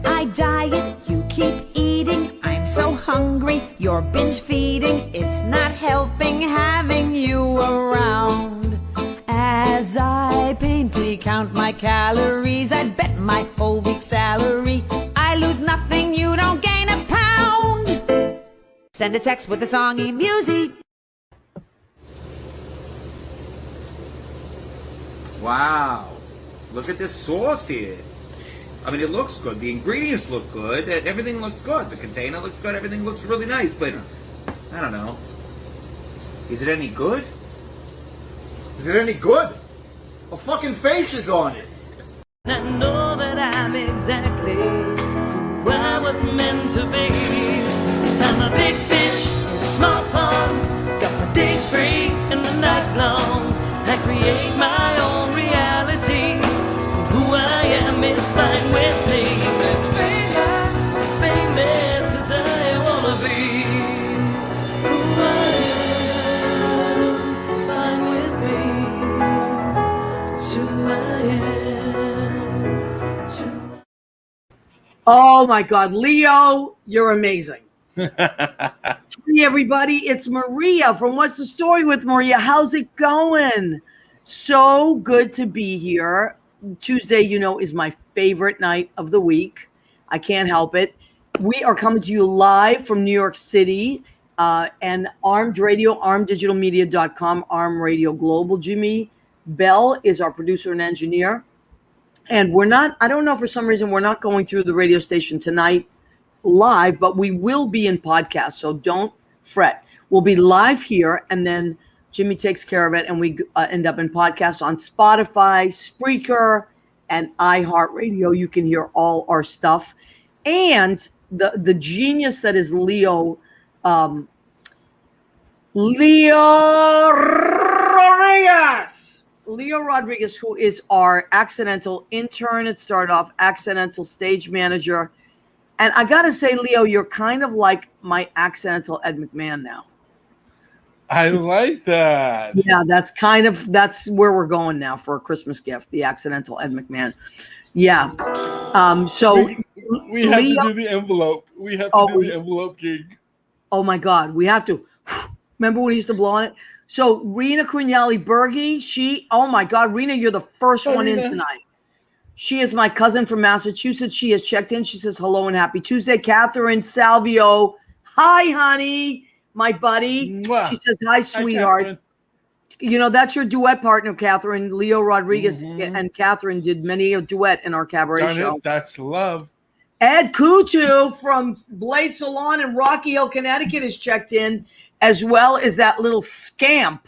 I diet, you keep eating. I'm so hungry, you're binge feeding. It's not helping having you around. As I painfully count my calories, I'd bet my whole week's salary I lose nothing, you don't gain a pound. Send a text with a songy music. Wow. Look at this sauce here. I mean, it looks good. The ingredients look good. Everything looks good. The container looks good. Everything looks really nice. But, I don't know. Is it any good? Is it any good? A fucking face is on it. I know that I'm exactly who I was meant to be. I'm a big fish in a small pond. Got my days free and the nights long. I create my own reality. Who I am is fine with me. As famous as I wanna be. Who I am is fine with me. To I am. Oh my God, Leo, you're amazing. Hey everybody, it's Maria from What's the Story with Maria. How's it going? So good to be here. Tuesday, you know, is my favorite night of the week. I can't help it. We are coming to you live from New York City and Armed Radio, armeddigitalmedia.com, Arm Radio Global. Jimmy Bell is our producer and engineer. And I don't know, for some reason, we're not going through the radio station tonight live, but we will be in podcast. So don't fret. We'll be live here, and then Jimmy takes care of it, and we end up in podcasts on Spotify, Spreaker, and iHeartRadio. You can hear all our stuff. And the genius that is Leo Rodriguez, who is our accidental intern. It started off accidental stage manager. And I got to say, Leo, you're kind of like my accidental Ed McMahon now. I like that. Yeah, that's where we're going now for a Christmas gift, the accidental Ed McMahon. Yeah. So we have to do the envelope. We have to do the envelope gig. Oh my God, we have to. Remember when he used to blow on it? So Rena Cunali-Berge, oh my God, Rena, you're the first one in tonight. She is my cousin from Massachusetts. She has checked in. She says hello and happy Tuesday. Catherine Salvio, hi, honey, my buddy. Mwah. She says hi, sweethearts. You know, that's your duet partner, Catherine. Leo Rodriguez and Catherine did many a duet in our cabaret show. That's love. Ed Kutu from Blade Salon in Rocky Hill, Connecticut has checked in, as well as that little scamp,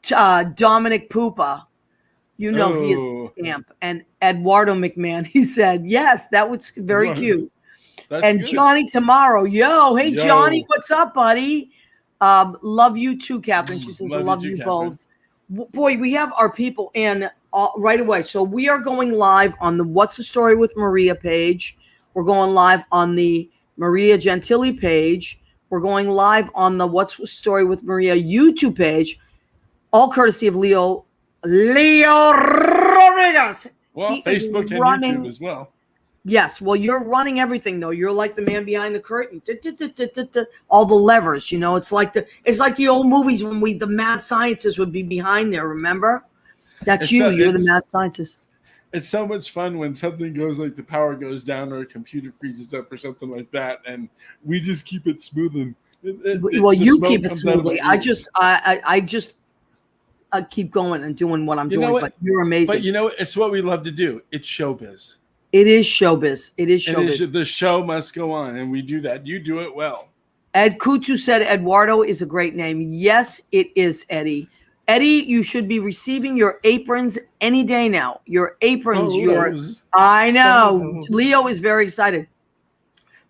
Dominic Pupa. You know he is a scamp. And Eduardo McMahon, he said, yes, that was very cute. And good. Johnny Tomorrow, hey, Johnny, what's up, buddy? Love you too, Catherine. She says, I love you both. Boy, we have our people in right away. So we are going live on the What's the Story with Maria page. We're going live on the Maria Gentili page. We're going live on the What's the Story with Maria YouTube page, all courtesy of Leo Rodriguez. Well, Facebook and YouTube as well. Yes. Well, you're running everything, though. You're like the man behind the curtain. All the levers, you know. It's like the old movies when the mad scientist would be behind there. Remember? That's you. You're the mad scientist. It's so much fun when something goes like the power goes down or a computer freezes up or something like that, and we just keep it smooth and. You keep it smoothly. I just keep going and doing what I'm doing. But you're amazing. But you know, it's what we love to do. It's showbiz. It is showbiz. It is showbiz. The show must go on, and we do that. You do it well. Ed Kutu said Eduardo is a great name. Yes, it is, Eddie. Eddie, you should be receiving your aprons any day now. Your aprons. I know. Leo is very excited.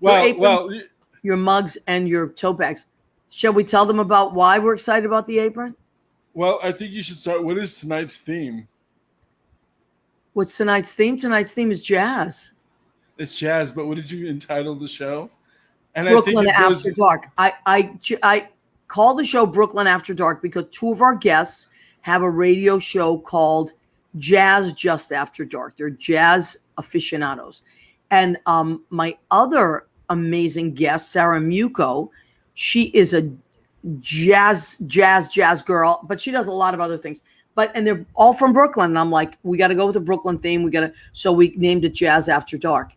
Your mugs and your tote bags. Shall we tell them about why we're excited about the apron? Well, I think you should start. What is tonight's theme? What's tonight's theme? Tonight's theme is jazz. It's jazz, but what did you entitle the show? And Brooklyn After Dark. I call the show Brooklyn After Dark because two of our guests have a radio show called Jazz Just After Dark. They're jazz aficionados. And my other amazing guest, Sarah Muko, she is a jazz girl, but she does a lot of other things. And they're all from Brooklyn. And I'm like, we got to go with the Brooklyn theme. So we named it Jazz After Dark.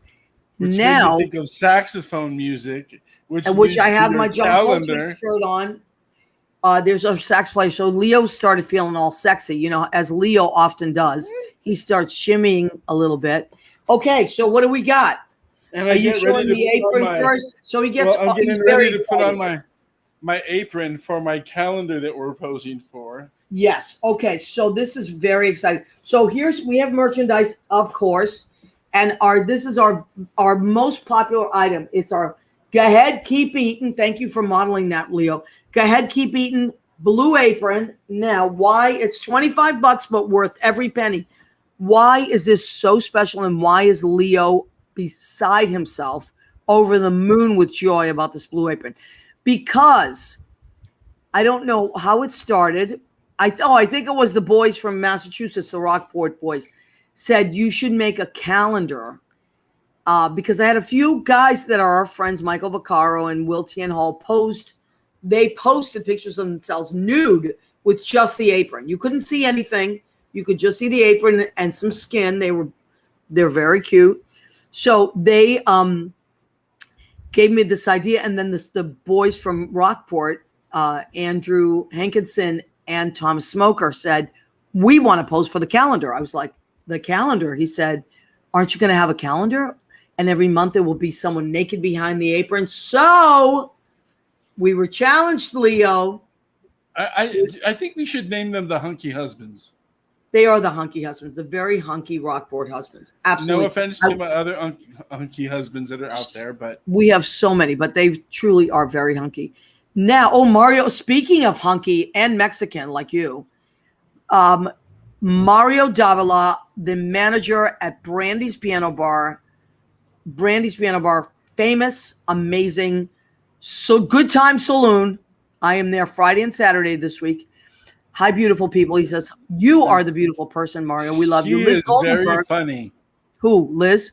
Which now, made me think of saxophone music, which I have my John calendar shirt on. There's a sax player. So Leo started feeling all sexy, you know, as Leo often does. He starts shimmying a little bit. Okay, so what do we got? And Are you showing the apron first? So he gets. Well, I'm he's getting very ready to put excited. on my apron for my calendar that we're posing for. Yes. Okay. So this is very exciting. So we have merchandise, of course, and this is our most popular item. It's our Go Ahead, Keep Eating. Thank you for modeling that, Leo. Go Ahead, Keep Eating blue apron. Now, why it's $25, but worth every penny. Why is this so special, and why is Leo beside himself, over the moon with joy about this blue apron? Because I don't know how it started. I think it was the boys from Massachusetts, the Rockport boys, said you should make a calendar. Because I had a few guys that are our friends, Michael Vaccaro and Will Tian Hall, they posted pictures of themselves nude with just the apron. You couldn't see anything. You could just see the apron and some skin. They're very cute. So they gave me this idea, and then the boys from Rockport, Andrew Hankinson and Thomas Smoker, said, we want to pose for the calendar. I was like, the calendar? He said, aren't you going to have a calendar? And every month there will be someone naked behind the apron. So we were challenged, Leo. I think we should name them the Hunky Husbands. They are the Hunky Husbands, the very hunky Rockport husbands. Absolutely. No offense to my other hunky husbands that are out there, but we have so many, but they truly are very hunky. Now, Mario, speaking of hunky and Mexican like you, Mario Davila, the manager at Brandy's Piano Bar, famous, amazing, so good time saloon. I am there Friday and Saturday this week. Hi, beautiful people. He says, you are the beautiful person, Mario. We love you. he Liz is very Goldenberg. funny. Who, Liz?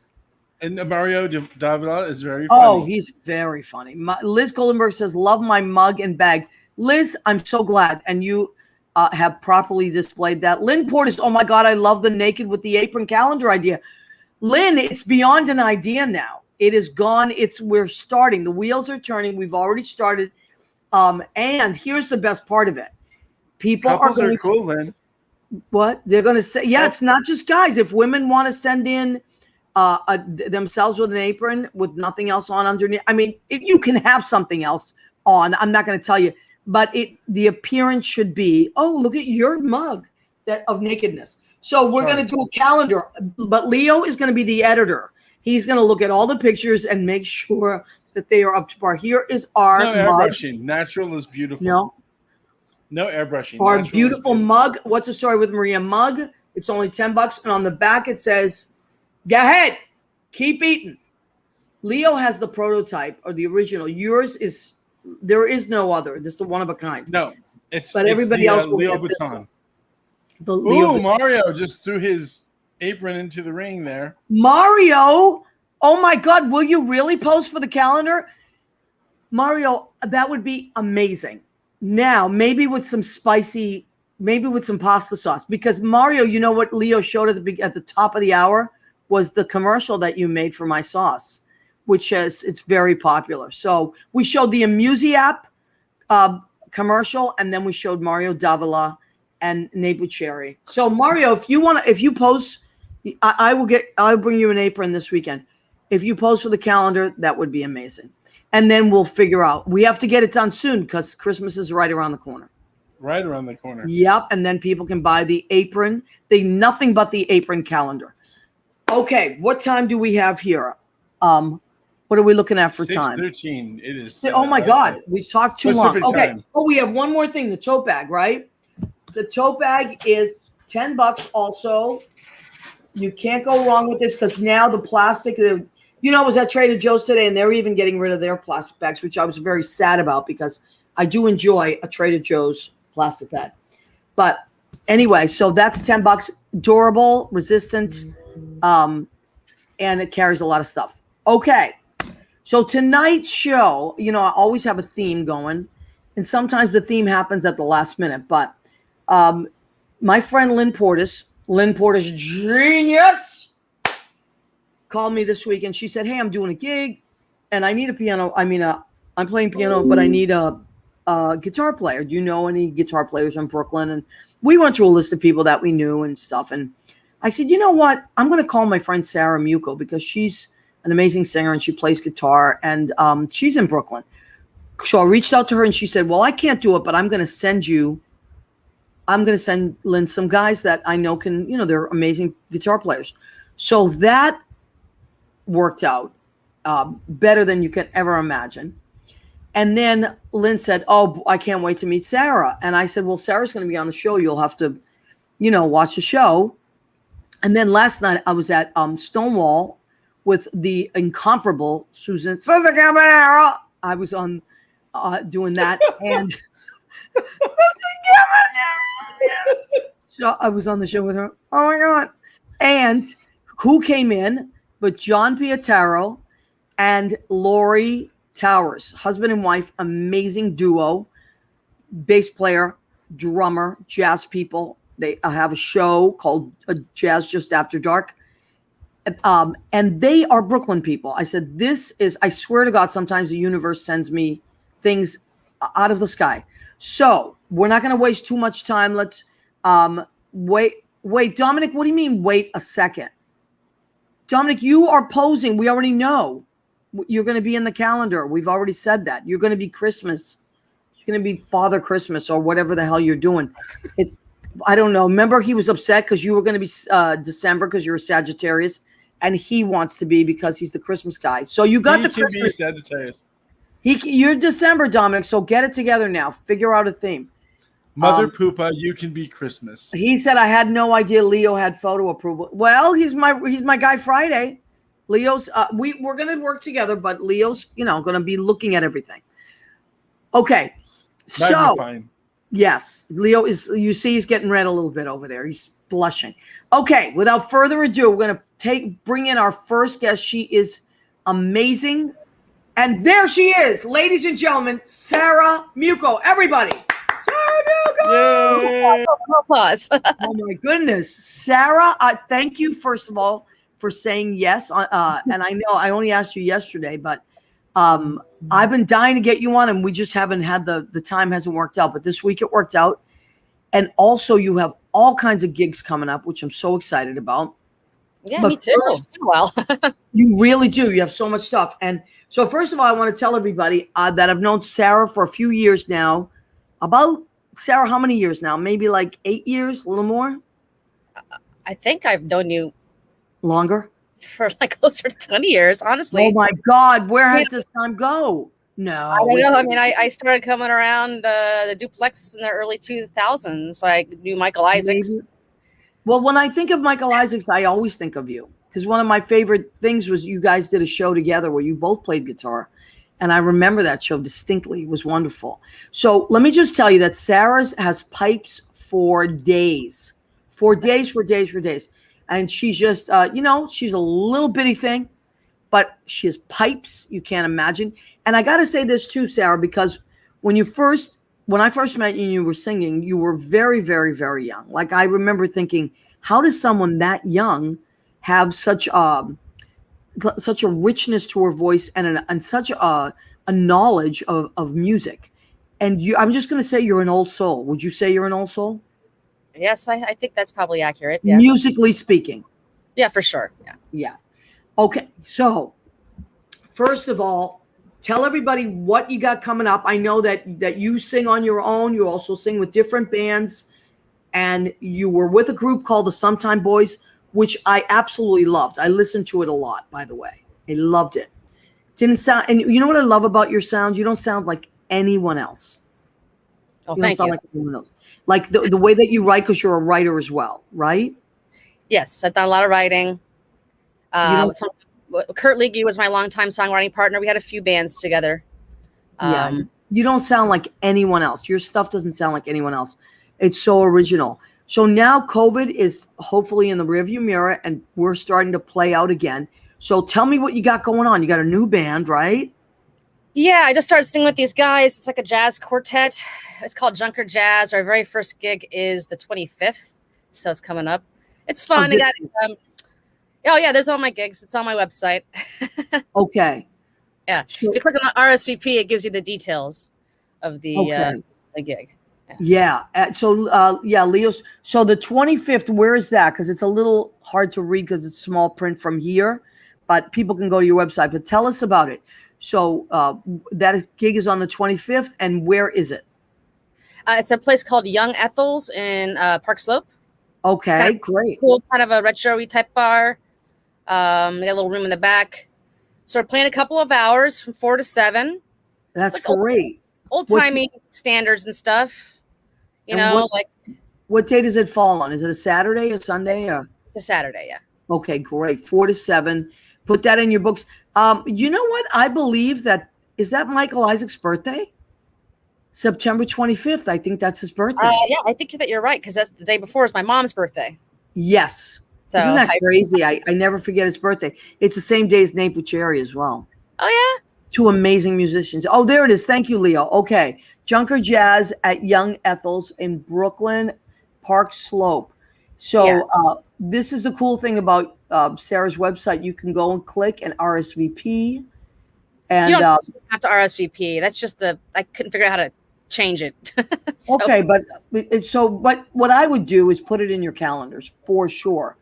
And Mario Davila is very funny. Oh, he's very funny. Liz Goldenberg says, love my mug and bag. Liz, I'm so glad. And you have properly displayed that. Lynn Portis, oh my God, I love the naked with the apron calendar idea. Lynn, it's beyond an idea now. It is gone. We're starting. The wheels are turning. We've already started. And here's the best part of it. People Couples are going cool, Lynn. What? They're going to say, yeah, it's not just guys. If women want to send in themselves with an apron with nothing else on underneath, I mean, you can have something else on. I'm not going to tell you, but the appearance should be, oh, look at your mug of nakedness. So we're going to do a calendar, but Leo is going to be the editor. He's going to look at all the pictures and make sure that they are up to par. Here is our No mug. airbrushing. Natural is beautiful. No airbrushing. Our Natural beautiful mug. What's the story with Maria mug? It's only $10, and on the back it says, "Go ahead, keep eating." Leo has the prototype or the original. Yours is there is no other. This is the one of a kind. No, but everybody else will Leo get this Baton. The Leo Ooh, Mario just threw his apron into the ring there. Mario, oh my God, will you really post for the calendar? Mario, that would be amazing. Now, maybe with some spicy, maybe with some pasta sauce, because Mario, you know what Leo showed at the top of the hour was the commercial that you made for my sauce, which it's very popular. So we showed the Amusi app commercial, and then we showed Mario Davila and Nate Bucherri. So Mario, if you post, I'll bring you an apron this weekend. If you post for the calendar, that would be amazing. And then we'll figure out. We have to get it done soon because Christmas is right around the corner. Right around the corner. Yep. And then people can buy the apron, nothing but the apron calendar. Okay. What time do we have here? What are we looking at for time? 6:13. It is. Oh my God. We talked too long. Pacific Okay. time. Oh, we have one more thing. The tote bag, right? The tote bag is $10 also. You can't go wrong with this because now the plastic, I was at Trader Joe's today and they're even getting rid of their plastic bags, which I was very sad about because I do enjoy a Trader Joe's plastic bag. But anyway, so that's $10. Durable, resistant and it carries a lot of stuff. Okay. So tonight's show, you know, I always have a theme going, and sometimes the theme happens at the last minute. But my friend Lynn Portis genius, called me this week, and she said, "Hey, I'm doing a gig, and I need a piano. I'm playing piano, but I need a guitar player. Do you know any guitar players in Brooklyn?" And we went through a list of people that we knew and stuff. And I said, "You know what? I'm going to call my friend Sarah Muco because she's an amazing singer and she plays guitar, and she's in Brooklyn." So I reached out to her and she said, "Well, I can't do it, but I'm going to send Lynn some guys that I know can, you know, they're amazing guitar players." So that worked out better than you can ever imagine. And then Lynn said, "Oh, I can't wait to meet Sarah." And I said, "Well, Sarah's going to be on the show. You'll have to, you know, watch the show." And then last night I was at Stonewall with the incomparable Susan Caballero. I was on doing that, and so I was on the show with her. Oh my God! And who came in but John Pietaro and Lori Towers, husband and wife, amazing duo, bass player, drummer, jazz people. They have a show called Jazz Just After Dark. And they are Brooklyn people. I said, I swear to God, sometimes the universe sends me things out of the sky. So we're not going to waste too much time. Let's wait, Dominic, what do you mean, wait a second? Dominic, you are posing. We already know. You're going to be in the calendar. We've already said that. You're going to be Christmas. You're going to be Father Christmas or whatever the hell you're doing. I don't know. Remember, he was upset because you were going to be December because you're a Sagittarius, and he wants to be because he's the Christmas guy. So you got the Christmas. Sagittarius. You're December, Dominic. So get it together now. Figure out a theme. Mother Poopa, you can be Christmas. He said, "I had no idea Leo had photo approval." Well, he's my guy Friday. Leo's we're going to work together, but Leo's, you know, going to be looking at everything. Okay. So fine. Yes, Leo is, you see, he's getting red a little bit over there. He's blushing. Okay, without further ado, we're going to bring in our first guest. She is amazing. And there she is, ladies and gentlemen, Sarah Muco. Everybody. Sarah Muco. Yay. Applause. Oh my goodness. Sarah, thank you, first of all, for saying yes. And I know I only asked you yesterday, but I've been dying to get you on, and we just haven't had the time hasn't worked out. But this week it worked out. And also you have all kinds of gigs coming up, which I'm so excited about. Yeah, But me too. It's been a while. You really do. You have so much stuff. And so first of all, I want to tell everybody that I've known Sarah for a few years now. Sarah, how many years now? Maybe like 8 years, a little more? I think I've known you Longer? for like closer to 20 years, honestly. Oh my God. Where did this time go? No. I don't know. I mean, I started coming around the duplex in the early 2000s. So I knew Michael Isaacs. Maybe. Well, when I think of Michael Isaacs, I always think of you. Because one of my favorite things was you guys did a show together where you both played guitar. And I remember that show distinctly. It was wonderful. So let me just tell you that Sarah's has pipes for days. For days. And she's just, she's a little bitty thing. But she has pipes you can't imagine. And I got to say this too, Sarah, because when I first met you and you were singing, you were very, very, very young. Like I remember thinking, how does someone that young have such a richness to her voice and such a knowledge of music? And I'm just going to say you're an old soul. Would you say you're an old soul? Yes, I think that's probably accurate. Yeah. Musically speaking. Yeah, for sure. Yeah. Yeah. Okay. So first of all, tell everybody what you got coming up. I know that you sing on your own. You also sing with different bands, and you were with a group called the Sometime Boys, which I absolutely loved. I listened to it a lot, by the way. I loved it. Didn't sound, and you know what I love about your sound? You don't sound like anyone else. Oh, You don't thank sound you. like anyone else. Like the way that you write, because you're a writer as well, right? Yes, I've done a lot of writing. don't- Kurt Leahy was my longtime songwriting partner. We had a few bands together. Yeah. You don't sound like anyone else. Your stuff doesn't sound like anyone else. It's so original. So now COVID is hopefully in the rearview mirror, and we're starting to play out again. So tell me what you got going on. You got a new band, right? Yeah, I just started singing with these guys. It's like a jazz quartet. It's called Junker Jazz. Our very first gig is the 25th, so it's coming up. It's fun. I got oh yeah, there's all my gigs. It's on my website. Okay. Yeah, So- if you click on the RSVP, it gives you the details of the gig. Yeah. Yeah, Leo's. So the 25th, where is that? Because it's a little hard to read because it's small print from here, but people can go to your website. But tell us about it. So that gig is on the 25th, and where is it? It's a place called Young Ethel's in Park Slope. Okay, Kind of great. Cool, kind of a retro-y type bar. We got a little room in the back. So we're playing a couple of hours from 4 to 7. That's Like great. Old-timey standards and stuff. You And know, what day does it fall on? Is it a Saturday, a Sunday, or? it's a Saturday, yeah. Okay, great. 4 to 7. Put that in your books. You know what? I believe is that Michael Isaac's birthday? September 25th. I think that's his birthday. Yeah, I think that you're right because that's the day before is my mom's birthday. Yes. So Isn't that crazy? I never forget his birthday. It's the same day as Nate Bucherri as well. Oh yeah. Two amazing musicians. Oh, there it is. Thank you, Leo. Okay. Junker Jazz at Young Ethel's in Brooklyn, Park Slope. So this is the cool thing about Sarah's website. You can go and click and RSVP. And You don't have to RSVP. That's just I couldn't figure out how to change it. So- okay, but what I would do is put it in your calendars for sure.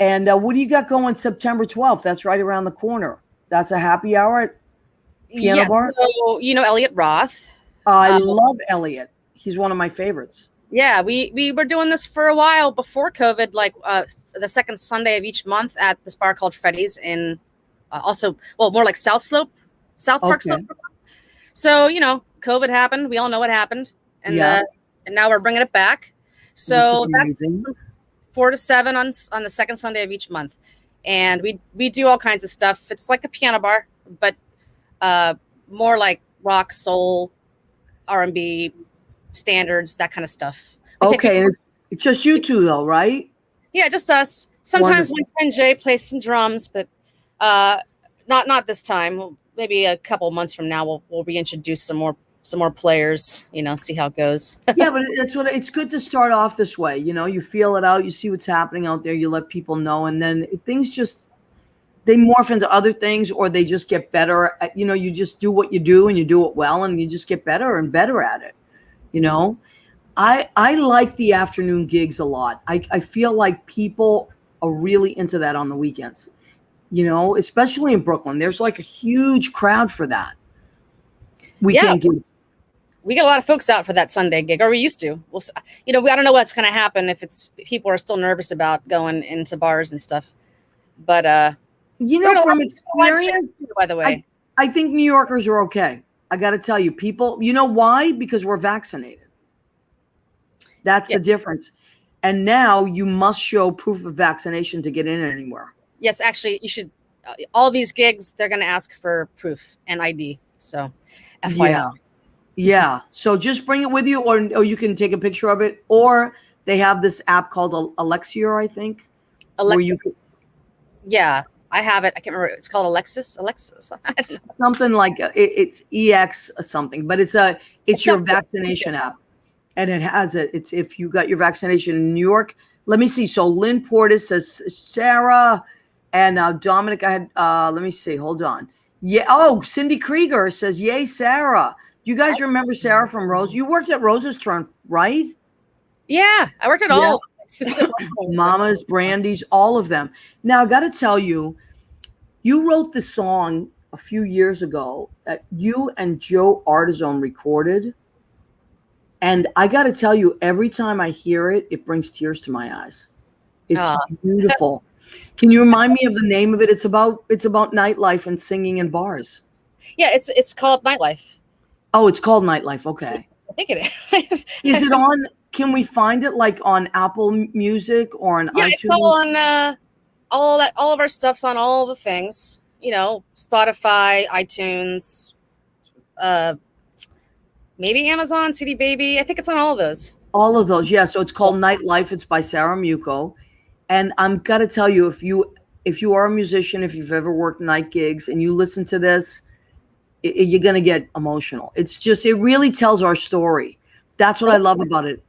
And what do you got going September 12th? That's right around the corner. That's a happy hour at Piano Yes, Bar. so you know Elliot Roth. I love Elliot. He's one of my favorites. Yeah, we were doing this for a while before COVID, like the second Sunday of each month at this bar called Freddy's in more like South Park Okay. Slope. So, you know, COVID happened. We all know what happened. And and now we're bringing it back. So Which is that's amazing. 4 to 7 on the second Sunday of each month. And we do all kinds of stuff. It's like a piano bar, but more like rock, soul, R&B, standards, that kind of stuff. We take Okay, people- and it's just you two though, right? yeah, just us. Sometimes Wonderful. my friend Jay plays some drums, but not this time. Maybe a couple months from now, we'll reintroduce some more players. You know, see how it goes. Yeah, but it's good to start off this way. You know, you feel it out, you see what's happening out there, you let people know, and then things they morph into other things, or they just get better. You know, you just do what you do, and you do it well, and you just get better and better at it. You know, I like the afternoon gigs a lot. I feel like people are really into that on the weekends. You know, especially in Brooklyn, there's like a huge crowd for that weekend gigs. We get a lot of folks out for that Sunday gig, or we used to. I don't know what's going to happen if people are still nervous about going into bars and stuff. But You we got know, a from lot of experience, too, by the way. I think New Yorkers are okay. I got to tell you, people, you know why? Because we're vaccinated. That's the difference. And now you must show proof of vaccination to get in anywhere. Yes, actually, you should. All these gigs, they're going to ask for proof and ID. So, FYI. Yeah. Yeah. So just bring it with you, or you can take a picture of it, or they have this app called Alexior, I think. Where you could, Yeah, I have it. I can't remember. It's called Alexis. something like it's EX or something, but it's your something. vaccination app, and it has it. It's if you got your vaccination in New York. Let me see. So Lynn Portis says Sarah, and Dominic. I had. Let me see. Hold on. Yeah. Oh, Cindy Krieger says, "Yay, Sarah." You guys remember Sarah from Rose? You worked at Rose's Turn, right? Yeah, I worked at all. Mama's, Brandy's, all of them. Now, I got to tell you, you wrote the song a few years ago that you and Joe Artizone recorded. And I got to tell you, every time I hear it, it brings tears to my eyes. It's beautiful. Can you remind me of the name of it? It's about nightlife and singing in bars. Yeah, it's called Nightlife. Oh, it's called Nightlife. Okay. I think it is. Is it on? Can we find it like on Apple Music or on Yeah, iTunes? it's all on all of our stuff's on all the things. You know, Spotify, iTunes, maybe Amazon, CD Baby. I think it's on all of those. All of those, yeah. So it's called Nightlife. It's by Sarah Muko. And I'm got to tell you, if you if you are a musician, if you've ever worked night gigs and you listen to this, you're going to get emotional. It's just, it really tells our story. That's what I love about it.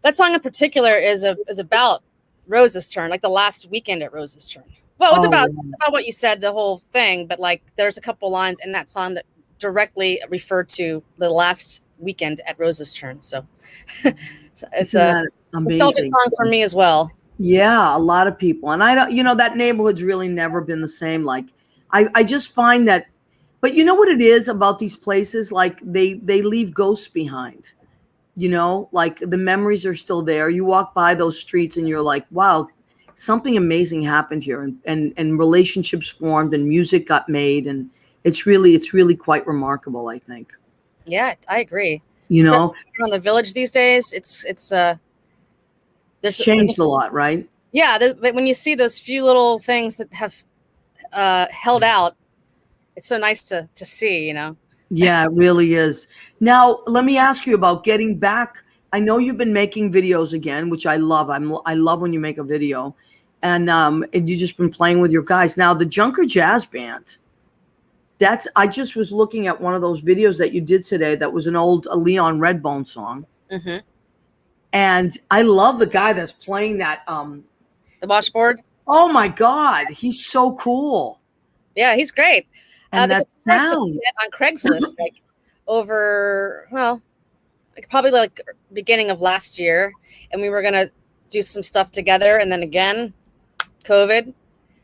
That song in particular is about Rose's turn, like the last weekend at Rose's turn. Well, it's about what you said, the whole thing, but like there's a couple lines in that song that directly refer to the last weekend at Rose's turn. So it's a nostalgic song for me as well. Yeah, a lot of people. And I don't, you know, that neighborhood's really never been the same. Like I just find that, but you know what it is about these places? Like they leave ghosts behind, you know, like the memories are still there. You walk by those streets and you're like, wow, something amazing happened here, and relationships formed and music got made. And it's really quite remarkable, I think. Yeah, I agree. You know, on the Village these days, it's there's changed a lot, right? Yeah, but when you see those few little things that have held out, it's so nice to see, you know. Yeah, it really is. Now, let me ask you about getting back. I know you've been making videos again, which I love. I love when you make a video, and you just been playing with your guys. Now, the Junker Jazz Band. I just was looking at one of those videos that you did today. That was a Leon Redbone song. Mm-hmm. And I love the guy that's playing that. The washboard. Oh my God, he's so cool. Yeah, he's great. And that sound on Craigslist, like over, well, like probably like beginning of last year, and we were gonna do some stuff together, and then again, COVID.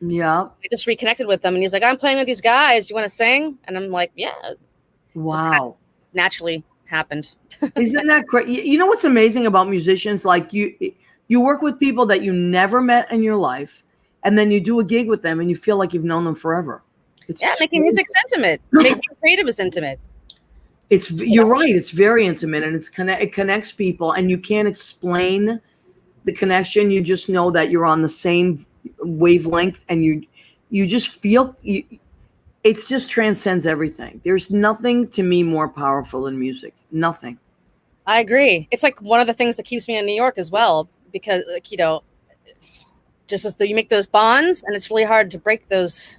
Yeah. I just reconnected with him, and he's like, "I'm playing with these guys. Do you want to sing?" And I'm like, "Yeah." Wow. Just kind of naturally happened. Isn't that great? You know what's amazing about musicians? Like you work with people that you never met in your life, and then you do a gig with them, and you feel like you've known them forever. Making music's intimate. Making creative is intimate. You're right. It's very intimate, and it connects people, and you can't explain the connection. You just know that you're on the same wavelength, and you just feel it just transcends everything. There's nothing to me more powerful than music. Nothing. I agree. It's like one of the things that keeps me in New York as well, because like, you know, just as you make those bonds, and it's really hard to break those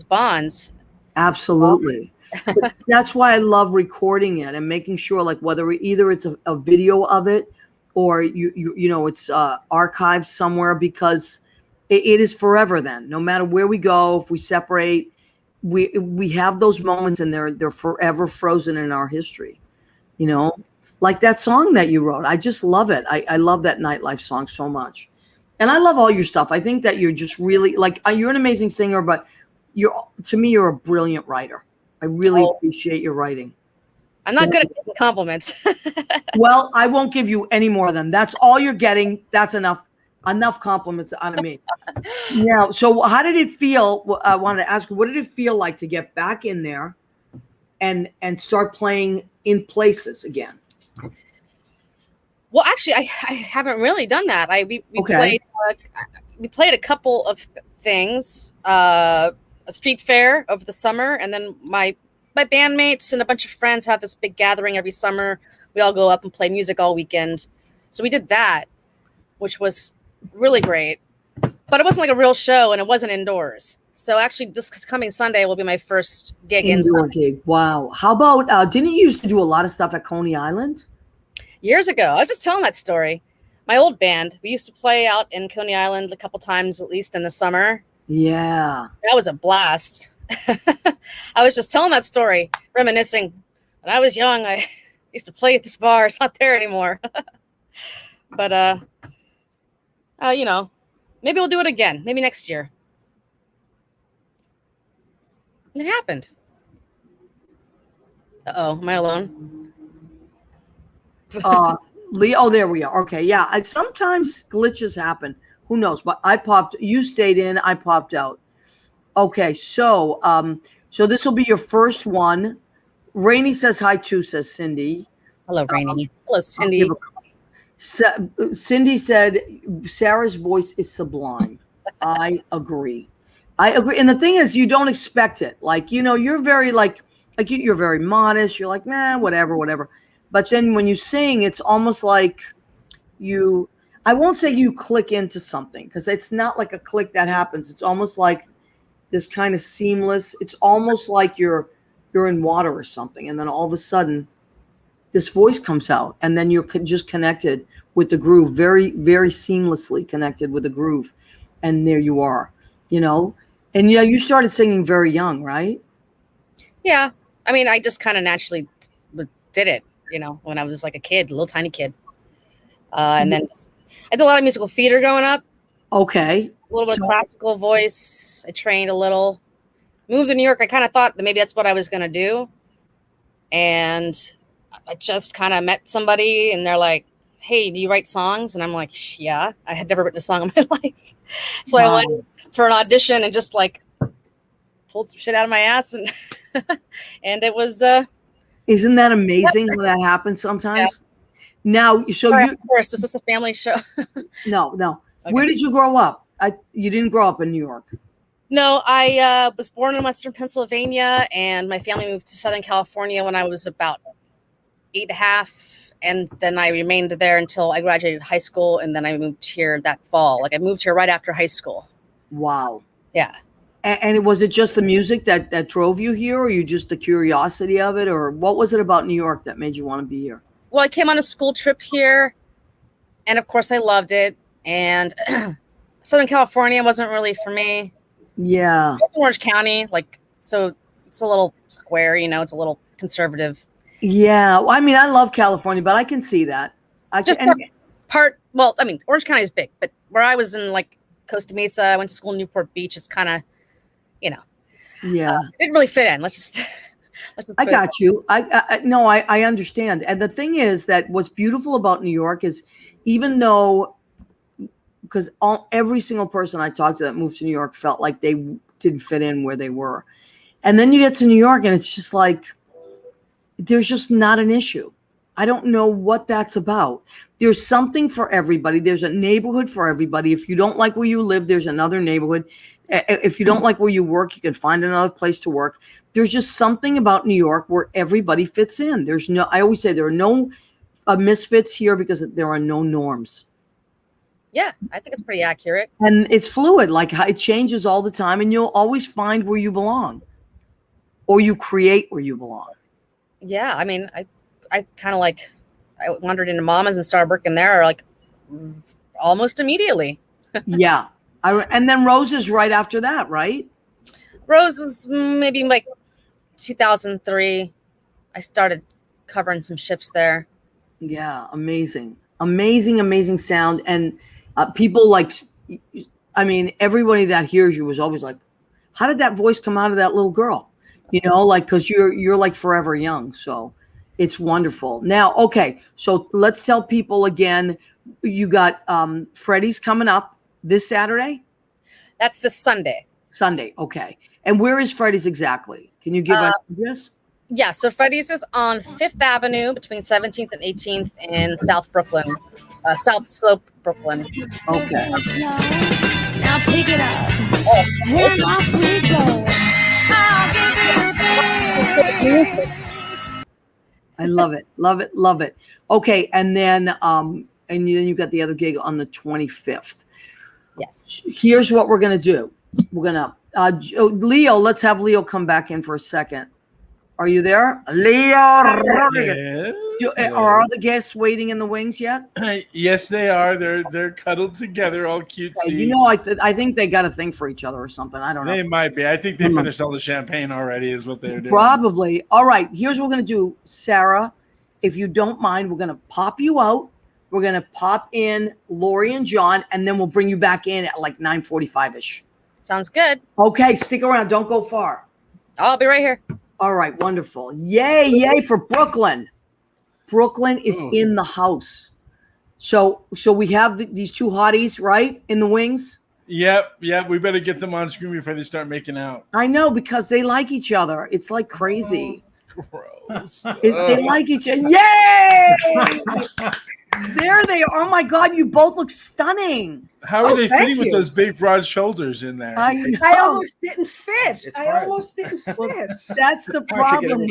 bonds. Absolutely. But that's why I love recording it and making sure, like, whether either it's a video of it or you know it's archived somewhere, because it is forever. Then no matter where we go, if we separate, we have those moments, and they're forever frozen in our history, you know, like that song that you wrote. I just love it. I love that Nightlife song so much, and I love all your stuff. I think that you're just really, like, you're an amazing singer, but to me you're a brilliant writer. I really appreciate your writing. I'm not good at taking compliments. Well, I won't give you any more of them. That's all you're getting. That's enough compliments out of me. Now, so how did it feel? I wanted to ask you, what did it feel like to get back in there and start playing in places again? Well, actually, I haven't really done that. We played a couple of things, a street fair over the summer, and then my bandmates and a bunch of friends have this big gathering every summer. We all go up and play music all weekend. So we did that, which was really great. But it wasn't like a real show, and it wasn't indoors. So actually, this coming Sunday will be my first gig indoor gig. Wow. How about, didn't you used to do a lot of stuff at Coney Island? Years ago. I was just telling that story. My old band, we used to play out in Coney Island a couple times, at least in the summer. Yeah. That was a blast. I was just telling that story, reminiscing. When I was young, I used to play at this bar. It's not there anymore. But, you know, maybe we'll do it again. Maybe next year. It happened. Uh-oh, am I alone? Leo, there we are. Okay, yeah. Sometimes glitches happen. Who knows? But you stayed in, I popped out. Okay, so this will be your first one. Rainey says hi too, says Cindy. Hello, Rainey. Hello, Cindy. Cindy said Sarah's voice is sublime. I agree. And the thing is, you don't expect it. Like, you know, you're very you're very modest. You're like, nah, whatever. But then when you sing, it's almost like I won't say you click into something because it's not like a click that happens. It's almost like this kind of seamless. It's almost like you're in water or something, and then all of a sudden, this voice comes out, and then you're just connected with the groove, very, very seamlessly connected with the groove, and there you are, And yeah, you started singing very young, right? Yeah. I mean, I just kind of naturally did it, when I was like a kid, a little tiny kid. And then I did a lot of musical theater growing up. Okay. A little bit of classical voice. I trained a little. Moved to New York. I kind of thought that maybe that's what I was going to do. And I just kind of met somebody and they're like, hey, do you write songs? And I'm like, yeah. I had never written a song in my life. So I went for an audition and just like pulled some shit out of my ass. And and it was... Isn't that amazing when that happens sometimes? Yeah. Now, so of course, is this a family show? No. Okay. Where did you grow up? You didn't grow up in New York. No, I was born in Western Pennsylvania, and my family moved to Southern California when I was about 8.5, and then I remained there until I graduated high school, and then I moved here that fall. Like I moved here right after high school. Wow. Yeah. And was it just the music that drove you here, or you just the curiosity of it, or what was it about New York that made you want to be here? Well, I came on a school trip here, and of course I loved it. And Southern California wasn't really for me. Yeah. It's Orange County, so it's a little square, it's a little conservative. Yeah. Well, I mean, I love California, but I can see that. Orange County is big, but where I was in Costa Mesa, I went to school in Newport Beach. It's kind of, yeah. It didn't really fit in. Let's just I got you. I understand. And the thing is that what's beautiful about New York is even though, because every single person I talked to that moved to New York felt like they didn't fit in where they were. And then you get to New York and it's just like, there's just not an issue. I don't know what that's about. There's something for everybody. There's a neighborhood for everybody. If you don't like where you live, there's another neighborhood. If you don't like where you work, you can find another place to work. There's just something about New York where everybody fits in. I always say there are no misfits here because there are no norms. Yeah, I think it's pretty accurate. And it's fluid, it changes all the time, and you'll always find where you belong, or you create where you belong. Yeah, I mean, I kind of I wandered into Mama's and started working there almost immediately. Yeah, and then Rose is right after that, right? Rose is maybe 2003. I started covering some shifts there. Yeah, amazing sound, and people everybody that hears you was always like, how did that voice come out of that little girl? Because you're forever young. So it's wonderful. Now, okay. So let's tell people again, you got Freddie's coming up this Saturday. That's this Sunday. Okay. And where is Freddie's exactly? Can you give us this? Yeah. So Freddie's is on 5th Avenue between 17th and 18th in South Brooklyn, South Slope, Brooklyn. Okay. Now pick it up. Oh. Off we go. I love it. Okay, and then you got the other gig on the 25th. Yes. Here's what we're gonna do. We're gonna Leo. Let's have Leo come back in for a second. Are you there, Leo? Yes. Are all the guests waiting in the wings yet? Yes, they are. They're cuddled together, all cutesy. I think they got a thing for each other or something. I don't know. They might be. I think they finished all the champagne already, is what they're doing. Probably. All right. Here's what we're gonna do, Sarah. If you don't mind, we're gonna pop you out. We're gonna pop in Lori and John, and then we'll bring you back in at 9:45ish. Sounds good. Okay, stick around. Don't go far. I'll be right here. All right, wonderful. Yay for Brooklyn. Brooklyn is in the house. So we have these two hotties, right, in the wings? Yep. We better get them on screen before they start making out. I know, because they like each other. It's like crazy. Gross. They like each other. Yay! There they are. Oh my God, you both look stunning. How are they fitting with those big broad shoulders in there? I almost didn't fit. Almost didn't fit. That's the problem.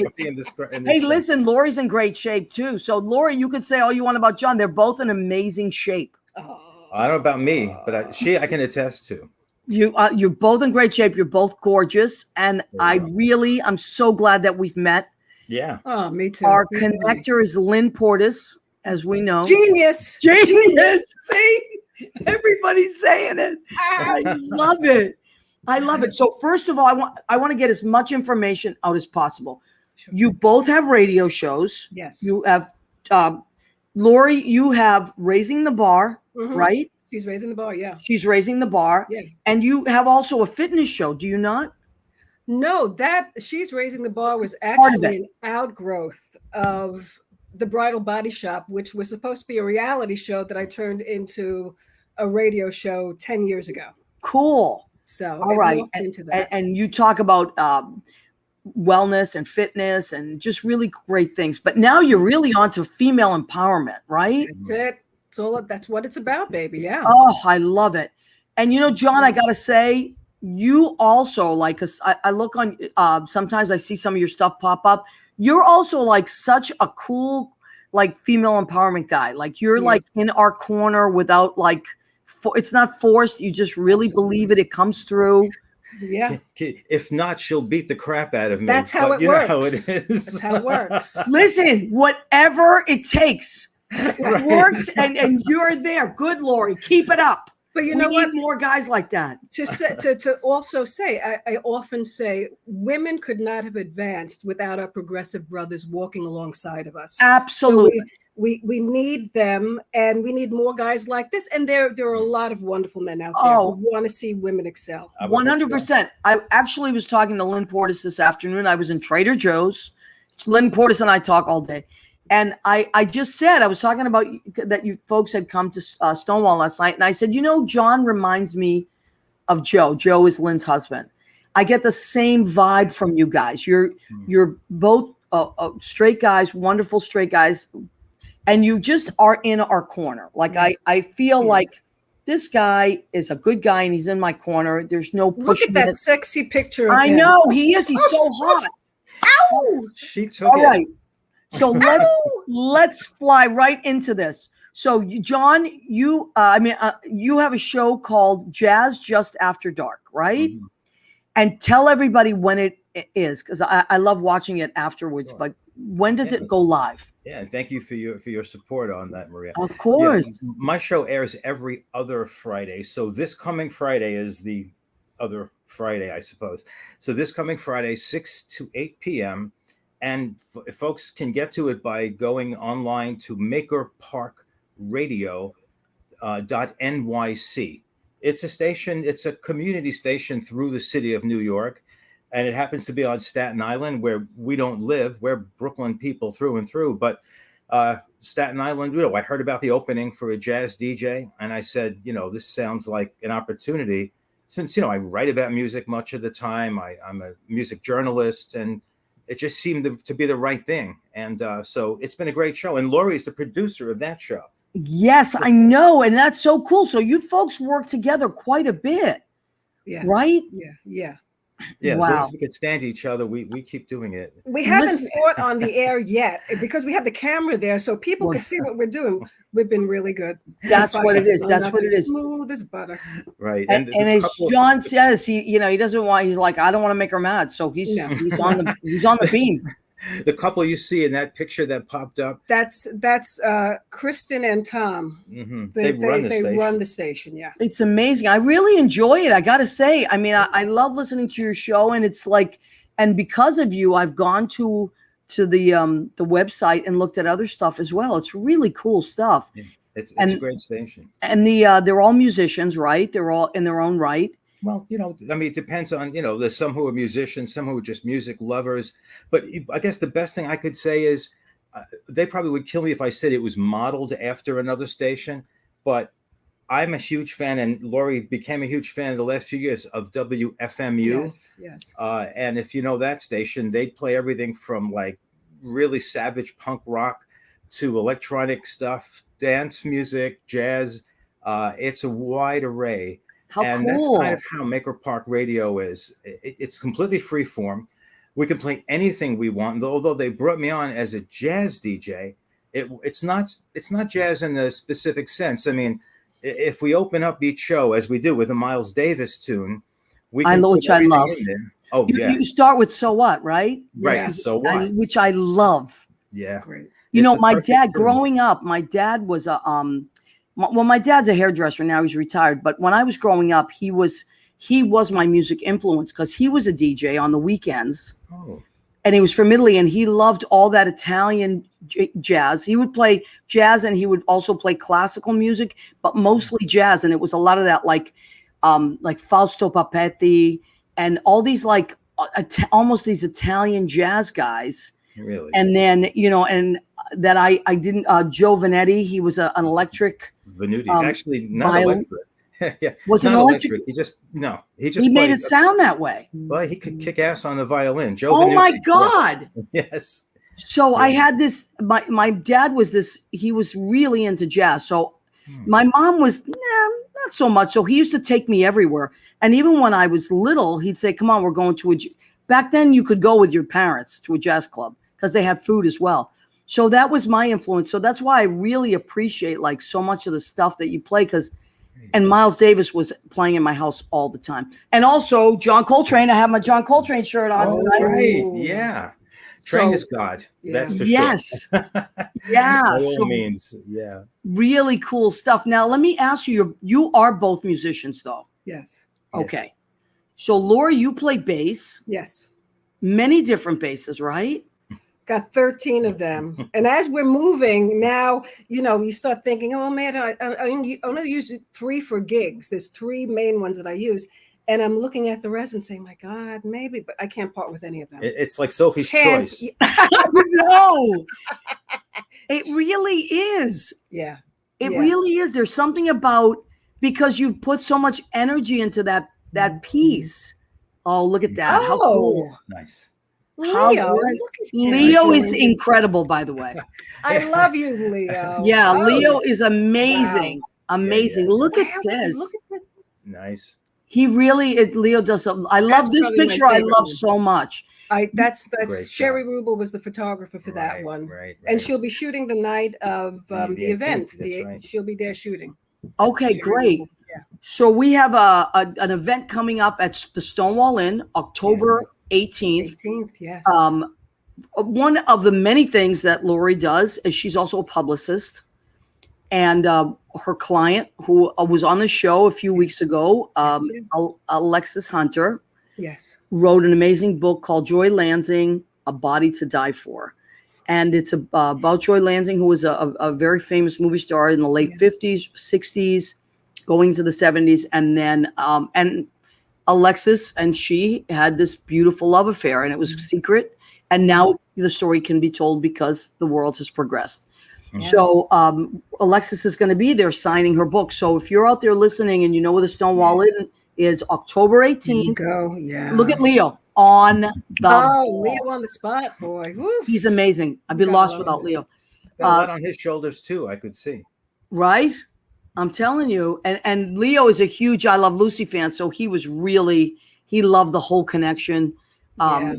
Hey, listen, Lori's in great shape too. So Lori, you could say all you want about John. They're both in amazing shape. Oh. I don't know about me, but I can attest to. You're both in great shape. You're both gorgeous, and I'm so glad that we've met. Yeah. Oh, me too. Our Me too. connector is Lynn Portis, as we know. Genius. Genius. See, everybody's saying it. I love it. I love it. So first of all, I want to get as much information out as possible. Sure. You both have radio shows. Yes. You have Lori. You have Raising the Bar, Mhm. right? She's raising the bar. Yeah. She's Raising the Bar, Yeah. and you have also a fitness show. Do you not? No, that She's Raising the Bar was Part of actually an outgrowth of the Bridal Body Shop, which was supposed to be a reality show that I turned into a radio show 10 years ago. Cool. So All right. morphed into that. And you talk about wellness and fitness and just really great things. But now you're really onto female empowerment, right? That's it. That's what it's about, baby. Yeah. Oh, I love it. And John, I gotta say, you also I look on. Sometimes I see some of your stuff pop up. You're also like such a cool, like female empowerment guy. Like you're like in our corner without like, it's not forced. You just really believe it. It comes through. Yeah. If not, she'll beat the crap out of me. That's how it you works. know how it is. That's how it works. Listen, whatever it takes. It works, and you're there. Good, Lori. Keep it up. But you We know need what? more guys like that. To also say, I often say women could not have advanced without our progressive brothers walking alongside of us. Absolutely. So we need them, and we need more guys like this. And there are a lot of wonderful men out there who want to see women excel. 100%. I actually was talking to Lynn Portis this afternoon. I was in Trader Joe's. Lynn Portis and I talk all day. And I just said, I was talking about that you folks had come to Stonewall last night. And I said, John reminds me of Joe. Joe is Lynn's husband. I get the same vibe from you guys. You're both straight guys, wonderful straight guys. And you just are in our corner. Like I feel like this guy is a good guy and he's in my corner. There's no pushing. Look at that sexy picture of I him. know he is. He's so hot. Ow! She took All it. right. So let's fly right into this. So John, you have a show called Jazz Just After Dark, right? Mm-hmm. And tell everybody when it is, because I love watching it afterwards. Sure. But when does it go live? Yeah, and thank you for your support on that, Maria. Of course. Yeah, my show airs every other Friday. So this coming Friday is the other Friday, I suppose. So this coming Friday, 6 to 8 p.m. And folks can get to it by going online to makerparkradio.nyc. It's a station, it's a community station through the city of New York. And it happens to be on Staten Island, where we don't live. We're Brooklyn people through and through. But Staten Island, I heard about the opening for a jazz DJ. And I said, this sounds like an opportunity. Since, I write about music much of the time. I'm a music journalist, and it just seemed to be the right thing. And so it's been a great show. And Lori is the producer of that show. Yes, I know. And that's so cool. So you folks work together quite a bit. Yeah. Right? Yeah. Yeah, Wow. as long as we could stand each other, we keep doing it. We haven't Listen. fought on the air yet because we have the camera there, so people can see what we're doing. We've been really good. That's what it is. That's what it is. Smooth as butter. Right. And as John says, he doesn't want. He's like, I don't want to make her mad, so he's on the beam. The couple you see in that picture that popped up, That's Kristen and Tom. mm-hmm. They run the station. run the station. Yeah. It's amazing. I really enjoy it. I got to say. I mean, I love listening to your show, and it's like, and because of you, I've gone to the website and looked at other stuff as well. It's really cool stuff. Yeah, it's a great station. And they're all musicians, right? They're all in their own right. Well, it depends on, there's some who are musicians, some who are just music lovers. But I guess the best thing I could say is they probably would kill me if I said it was modeled after another station. But I'm a huge fan, and Lori became a huge fan in the last few years of WFMU. Yes. And if you know that station, they play everything from like really savage punk rock to electronic stuff, dance music, jazz. It's a wide array. How and cool. that's kind of how Maker Park Radio is. It's completely free form. We can play anything we want. And although they brought me on as a jazz DJ, it's not jazz in the specific sense. I mean, if we open up each show as we do with a Miles Davis tune, we I can know, put which I everything love. in there. Oh You, yeah, you start with "So What," right? right. Yeah. So what? Which I love. Yeah, Great. You It's know, the my perfect dad, tune. growing up, my dad was a well, my dad's a hairdresser now. He's retired, but when I was growing up, he was my music influence because he was a DJ on the weekends, Oh, and he was from Italy, and he loved all that Italian jazz. He would play jazz, and he would also play classical music, but mostly jazz. And it was a lot of that, like Fausto Papetti and all these almost these Italian jazz guys. really? And then, and that I didn't, Joe Vanetti, he was an electric, Venuti, um, actually not violin. electric. Yeah, Was it not electric? He just he made played- it sound that way. Well, he could kick ass on the violin. Joe. Oh my Venuti, God. yes. So I Yeah. had this, my dad was he was really into jazz. So Hmm. my mom was not so much. So he used to take me everywhere. And even when I was little, he'd say, come on, we're going to back then you could go with your parents to a jazz club because they had food as well. So that was my influence. So that's why I really appreciate like so much of the stuff that you play and Miles Davis was playing in my house all the time. And also John Coltrane. I have my John Coltrane shirt on Oh, tonight. right. Yeah. Train So- is God. Yeah. That's for Yes. sure. Yeah. By all So means. Yeah. really cool stuff. Now let me ask you, you are both musicians though. Yes. Yes. Okay. So Laura, you play bass, Yes. many different basses, right? Got 13 of them. And as we're moving now, you start thinking, oh man, I only use 3 for gigs. There's 3 main ones that I use. And I'm looking at the rest and saying, my God, maybe, but I can't part with any of them. It's like Sophie's Can't- choice. No, it really is. Yeah. It Yeah. really is. There's something about, because you've put so much energy into that piece. Oh, look at that. How cool. Nice. How Leo, good. look at him. Leo is incredible, by the way. I love you, Leo. Yeah, Oh, Leo is amazing. Amazing. Yeah. Look at wow, this. Look at Nice. He really, Leo does something. I love That's this probably my picture. I favorite love one. so much. that's Great Sherry job. Rubel was the photographer for that Right, one. Right. And right. she'll be shooting the night of The the event. 18th, that's right. She'll be there shooting. Okay, Sherry great. Rubel, yeah. So we have an event coming up at the Stonewall Inn, October 18th. 18th, yes. One of the many things that Lori does is she's also a publicist. And her client, who was on the show a few weeks ago, Yes. Alexis Hunter, Yes. wrote an amazing book called Joy Lansing, A Body to Die For. And it's about Joy Lansing, who was a very famous movie star in the late 50s, 60s, going to the 70s. And then, and Alexis and she had this beautiful love affair, and it was secret. And now the story can be told because the world has progressed. Yeah. So Alexis is going to be there signing her book. So if you're out there listening and you know where the Stonewall Inn is, October There you 18th, go. Yeah. look at Leo on the Oh, Leo on the spot, boy. Woof. He's amazing. I'd be Gotta lost love without it. Leo. Got a lot on his shoulders too. I could see. Right? I'm telling you. And Leo is a huge I Love Lucy fan. So he loved the whole connection Yeah.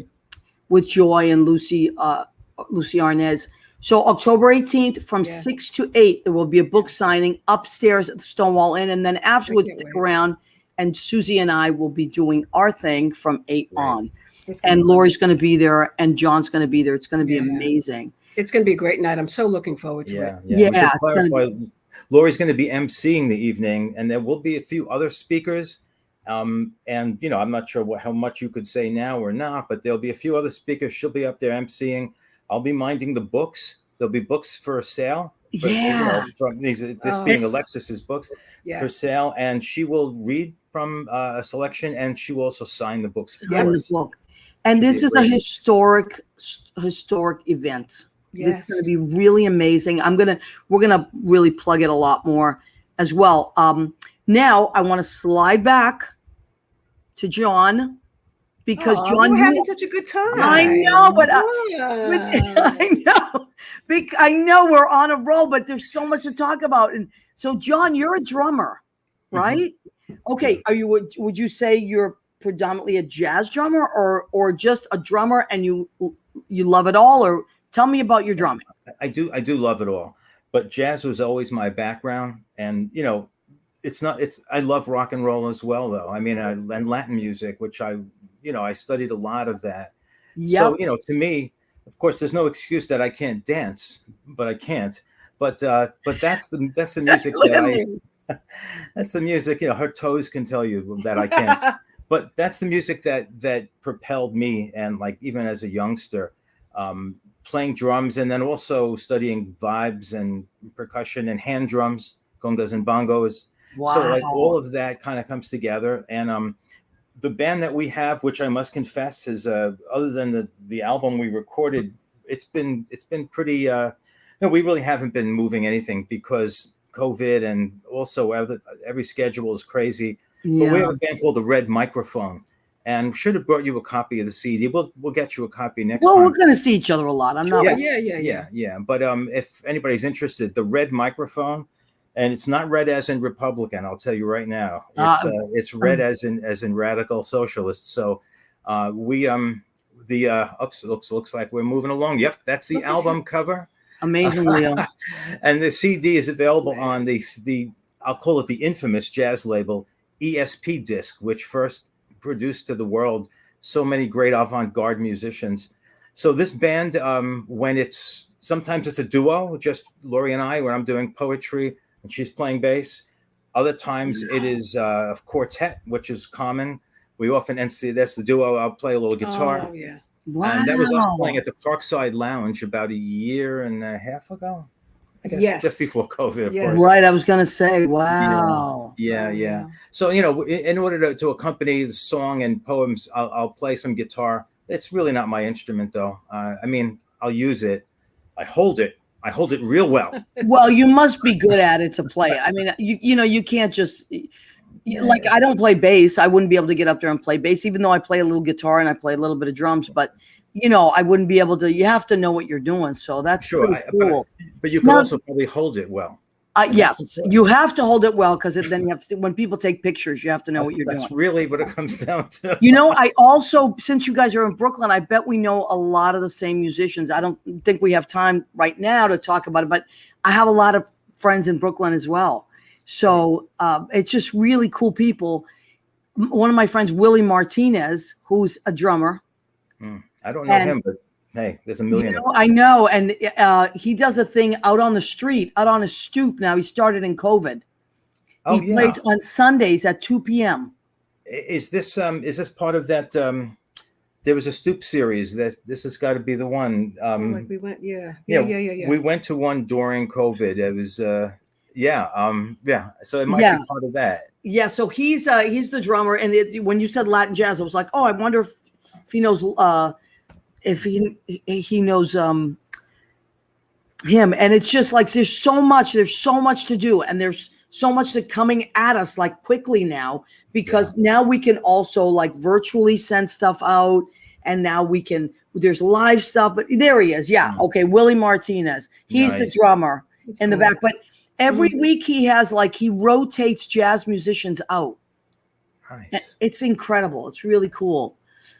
with Joy and Lucy Arnaz. So October 18th from Yeah. 6 to 8, there will be a book signing upstairs at the Stonewall Inn. And then afterwards, can't stick wait. around. And Susie and I will be doing our thing from 8 Right. on. It's gonna And be- Lori's going to be there and John's going to be there. It's going to be Yeah. amazing. It's going to be a great night. I'm so looking forward to Yeah. it. Yeah. We should Yeah, it's gonna clarify. Lori's going to be emceeing the evening, and there will be a few other speakers. And I'm not sure how much you could say now or not, but there'll be a few other speakers. She'll be up there emceeing. I'll be minding the books. There'll be books for sale. Yeah. From this Oh. being Alexis's books Yeah. for sale, and she will read from a selection, and she will also sign the books. Sign the first. book. And Should this be is a great. historic event. This Yes. is going to be really amazing. We're gonna really plug it a lot more as well. Now I want to slide back to John because Aw, John, we're you- having such a good time. I know, but Yeah. I know we're on a roll, but there's so much to talk about. And so, John, you're a drummer, right? Okay. Are you? Would you say you're predominantly a jazz drummer, or just a drummer, and you love it all? Or tell me about your drumming. I do love it all, but jazz was always my background, and it's not. It's I love rock and roll as well, though. I mean, and Latin music, which I studied a lot of that. Yep. So to me, of course, there's no excuse that I can't dance, but I can't. But that's the music Look at that me. that's the music. Her toes can tell you that I can't. But that's the music that propelled me, and like even as a youngster, playing drums, and then also studying vibes and percussion and hand drums, congas and bongos. Wow. So like all of that kind of comes together, and the band that we have, which I must confess, is other than the album we recorded, it's been pretty. We really haven't been moving anything because COVID, and also every schedule is crazy. Yeah. But we have a band called the Red Microphone, and should have brought you a copy of the CD. We'll get you a copy next Well, time. we're going to see each other a lot. I'm not. Yeah. But if anybody's interested, the Red Microphone, and it's not red as in Republican. I'll tell you right now. It's red as in radical socialist. So looks like we're moving along. Yep, that's the album cover. Amazing, Leo. And the CD is available on the I'll call it the infamous jazz label ESP Disc, which first produced to the world so many great avant-garde musicians. So this band, sometimes it's a duo, just Lori and I, where I'm doing poetry and she's playing bass. Other times it is a quartet, which is common. We often see that's the duo. I'll play a little guitar. Oh, yeah. Wow. And that was us playing at the Parkside Lounge about a year and a half ago. I guess, Yes. just before COVID, of Yes. course. Right. I was going to say, wow. Yeah. So, in order to accompany the song and poems, I'll play some guitar. It's really not my instrument, though. I'll use it. I hold it real well. Well, you must be good at it to play it. I mean, you can't just like, I don't play bass. I wouldn't be able to get up there and play bass, even though I play a little guitar and I play a little bit of drums. But I wouldn't be able to. You have to know what you're doing. So that's Sure. pretty cool. But you can also probably hold it well. Yes, you have to hold it well because then you have to. When people take pictures, you have to know what you're doing. That's really what it comes down to. I also, since you guys are in Brooklyn, I bet we know a lot of the same musicians. I don't think we have time right now to talk about it, but I have a lot of friends in Brooklyn as well. So it's just really cool people. One of my friends, Willie Martinez, who's a drummer. I don't know him, but hey, there's a million. I know. And he does a thing out on the street, out on a stoop now. He started in COVID. He plays on Sundays at 2 p.m. Is this part of that? There was a stoop series. This has got to be the one. Like we went, yeah. We went to one during COVID. It was, So it might be part of that. Yeah. So he's the drummer. And when you said Latin jazz, I was like, oh, I wonder if he knows, if he knows him. And it's just like, there's so much to do. And there's so much that coming at us like quickly now, because now we can also like virtually send stuff out. And now there's live stuff, but there he is. Yeah. Okay. Willie Martinez. He's the drummer in the back, but every week he rotates jazz musicians out. Nice. It's incredible. It's really cool.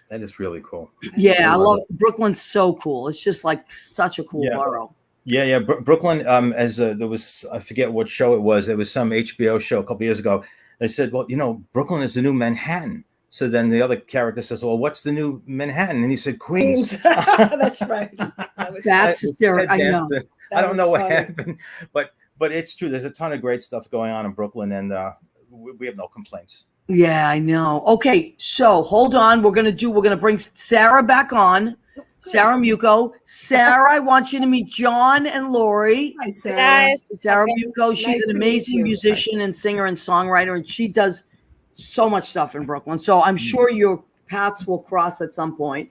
That is really cool. Yeah. I love it. Brooklyn's so cool. It's just like such a cool borough. Yeah. Brooklyn, there was, I forget what show it was. There was some HBO show a couple years ago. They said, well, Brooklyn is the new Manhattan. So then the other character says, well, what's the new Manhattan? And he said, Queens. That's right. That's hysterical. I know. I don't know what happened, but it's true. There's a ton of great stuff going on in Brooklyn, and we have no complaints. Yeah, I know. Okay, so hold on. We're gonna bring Sarah back on. Sarah Muco. Sarah, I want you to meet John and Lori. Hi, Sarah. Guys, Sarah Muco, she's Nice an to meet amazing you. musician and singer and songwriter, and she does so much stuff in Brooklyn. So I'm sure your paths will cross at some point.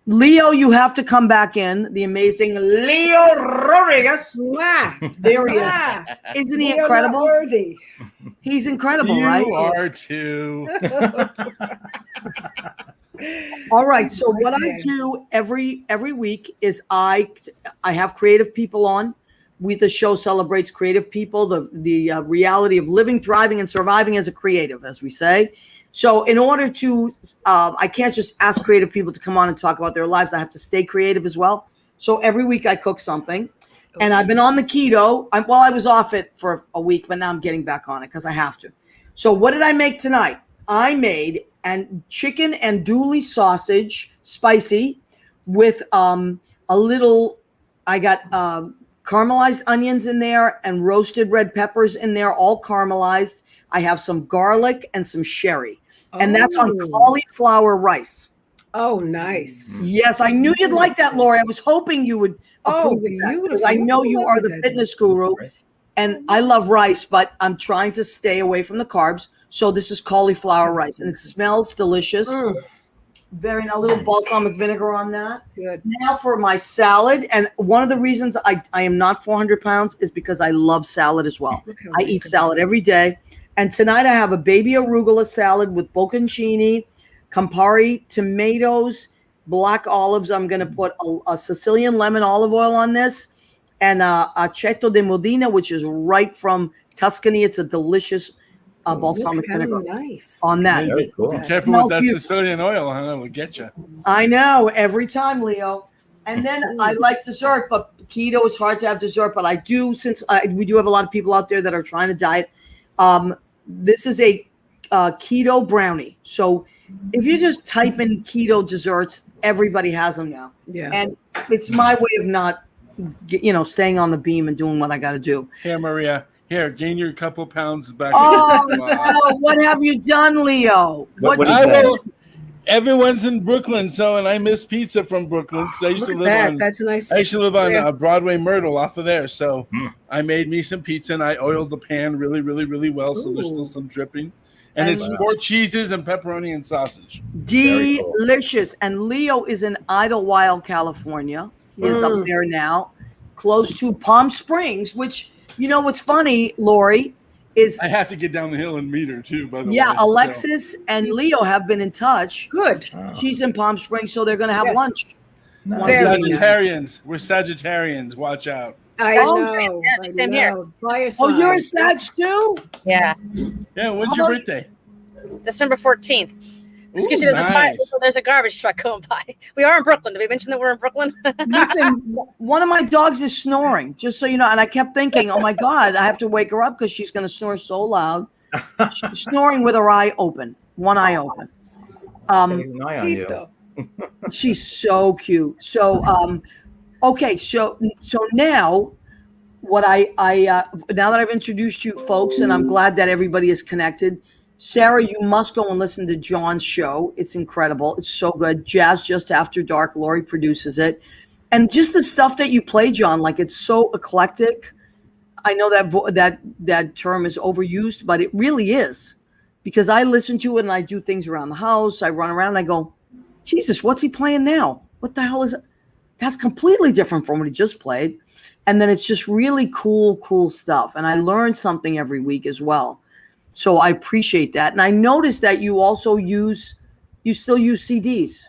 Leo, you have to come back in. The amazing Leo Rodriguez. Mwah. There he is. Mwah. Isn't he We are not incredible? worthy. He's incredible, You right? are too. All right. So what I do every week is I have creative people on. The show celebrates creative people, the reality of living, thriving, and surviving as a creative, as we say. So in order to, I can't just ask creative people to come on and talk about their lives. I have to stay creative as well. So every week I cook something. And I've been on the keto. I was off it for a week, but now I'm getting back on it because I have to. So what did I make tonight? I made chicken andouille sausage, spicy, with a little. I got caramelized onions in there and roasted red peppers in there, all caramelized. I have some garlic and some sherry, and that's on cauliflower rice. Oh, nice. Yes, I knew you'd like that, Lori. I was hoping you would approve of that, because I know you are the fitness guru, and I love rice, but I'm trying to stay away from the carbs. So this is cauliflower rice, and it smells delicious. Very nice. A little balsamic vinegar on that. Good. Now for my salad, and one of the reasons I am not 400 pounds is because I love salad as well. I eat salad every day, and tonight I have a baby arugula salad with bocconcini, Campari tomatoes, black olives. I'm going to put a Sicilian lemon olive oil on this, and aceto di Modena, which is right from Tuscany. It's a delicious balsamic vinegar on that. Very cool. Be careful with that Sicilian oil, huh? It'll get you. I know, every time, Leo. And then I like dessert, but keto is hard to have dessert. But I do, since we do have a lot of people out there that are trying to diet. This is a keto brownie. So if you just type in keto desserts, everybody has them now. Yeah. And it's my way of not, staying on the beam and doing what I got to do. Here, Maria. Here, gain your couple pounds back. Oh, no. What have you done, Leo? What is that? Everyone's in Brooklyn, and I miss pizza from Brooklyn. I used to live on. That's a nice. I used to live on Broadway Myrtle off of there, so I made me some pizza and I oiled the pan really, really, really well. So there's still some dripping, and it's 4 cheeses and pepperoni and sausage. Delicious. And Leo is in Idlewild, California. He is up there now, close to Palm Springs, which. You know what's funny, Lori, is I have to get down the hill and meet her too. By the way, Alexis and Leo have been in touch. Good. She's in Palm Springs, so they're going to have lunch. Sagittarians. We're Sagittarians. Watch out. I know. Same here. Oh, you're a Sag too? Yeah. Yeah. When's your birthday? December 14th. Excuse me, there's a garbage truck going by. We are in Brooklyn. Did we mention that we're in Brooklyn? Listen, one of my dogs is snoring, just so you know. And I kept thinking, oh my God, I have to wake her up because she's going to snore so loud. She's snoring with her eye open, one eye open. An eye on you. She's so cute. So, okay. So now what now that I've introduced you folks, and I'm glad that everybody is connected. Sarah, you must go and listen to John's show. It's incredible. It's so good. Jazz Just After Dark. Lori produces it. And just the stuff that you play, John, like it's so eclectic. I know that term is overused, but it really is. Because I listen to it and I do things around the house. I run around and I go, Jesus, what's he playing now? What the hell is it? That's completely different from what he just played. And then it's just really cool stuff. And I learn something every week as well. So I appreciate that. And I noticed that you also still use CDs,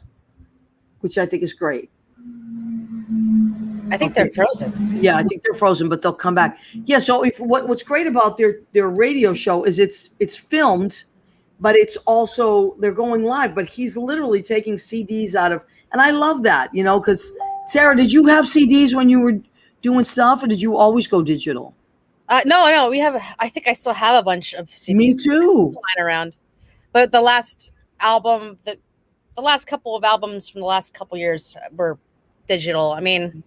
which I think is great. I think they're frozen. Yeah, I think they're frozen, but they'll come back. Yeah, so what's great about their radio show is it's filmed, but it's also, they're going live, but he's literally taking CDs out of, and I love that, because Sarah, did you have CDs when you were doing stuff, or did you always go digital? No. I think I still have a bunch of CDs. Me too. Lying around, but the last album, the last couple of albums from the last couple years were digital. I mean,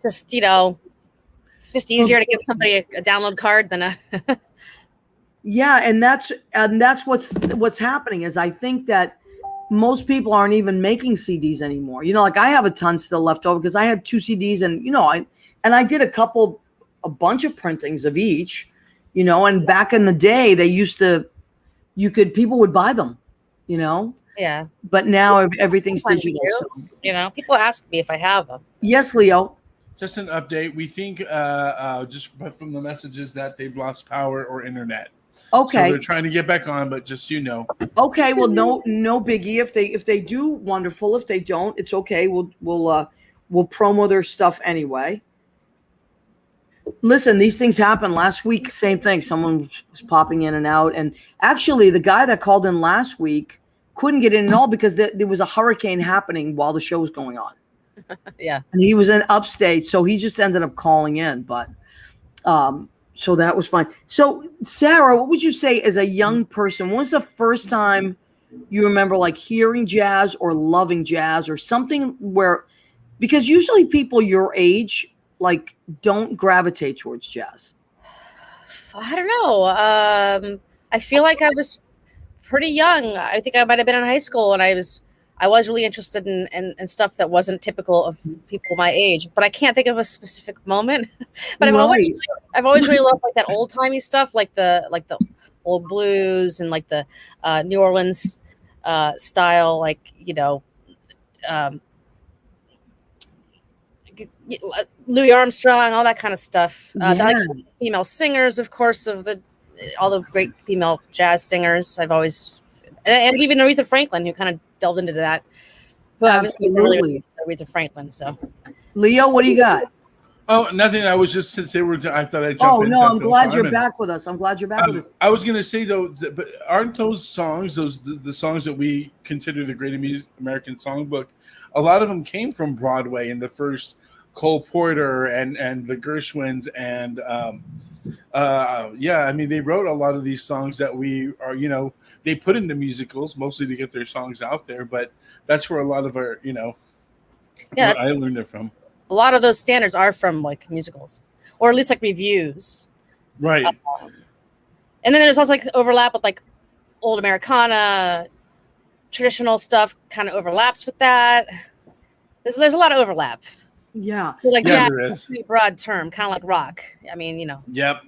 just it's just easier to give somebody a download card than a. Yeah, and that's what's happening is I think that most people aren't even making CDs anymore. Like I have a ton still left over because I had 2 CDs, and I did a bunch of printings of each, and back in the day they used to, people would buy them, Yeah. But now everything's digital. So. People ask me if I have them. Yes, Leo. Just an update. We think just from the messages that they've lost power or internet. Okay. So they're trying to get back on, but just Okay. Well, no biggie. If they do, wonderful. If they don't, it's okay. We'll promo their stuff anyway. Listen, these things happen. Last week, same thing. Someone was popping in and out. And actually, the guy that called in last week couldn't get in at all because there was a hurricane happening while the show was going on. Yeah. And he was in upstate, so he just ended up calling in. But so that was fine. So Sarah, what would you say as a young person? When was the first time you remember like hearing jazz or loving jazz or something where, because usually people your age like don't gravitate towards jazz? I don't know. I feel like I was pretty young. I think I might have been in high school, and I was really interested in stuff that wasn't typical of people my age. But I can't think of a specific moment. But I've always really loved like that old timey stuff, like the old blues and like the New Orleans style, like Louis Armstrong, all that kind of stuff. The female singers, of course, all the great female jazz singers. I've always, and even Aretha Franklin, who kind of delved into that. But I was really Aretha Franklin. So, Leo, what do you got? Oh, nothing. I was just, since they were, I thought I'd jump in. Oh no, I'm glad you're back with us. I was going to say though, but aren't those songs, the songs that we consider the Great American Songbook? A lot of them came from Broadway in the first Cole Porter and the Gershwins and I mean they wrote a lot of these songs that we are, they put into musicals mostly to get their songs out there, but that's where a lot of our, I learned it from. A lot of those standards are from like musicals, or at least like reviews, right? And then there's also like overlap with like old Americana, traditional stuff kind of overlaps with that. There's a lot of overlap. Yeah. So like there is. Pretty broad term, kind of like rock. I mean, Yep.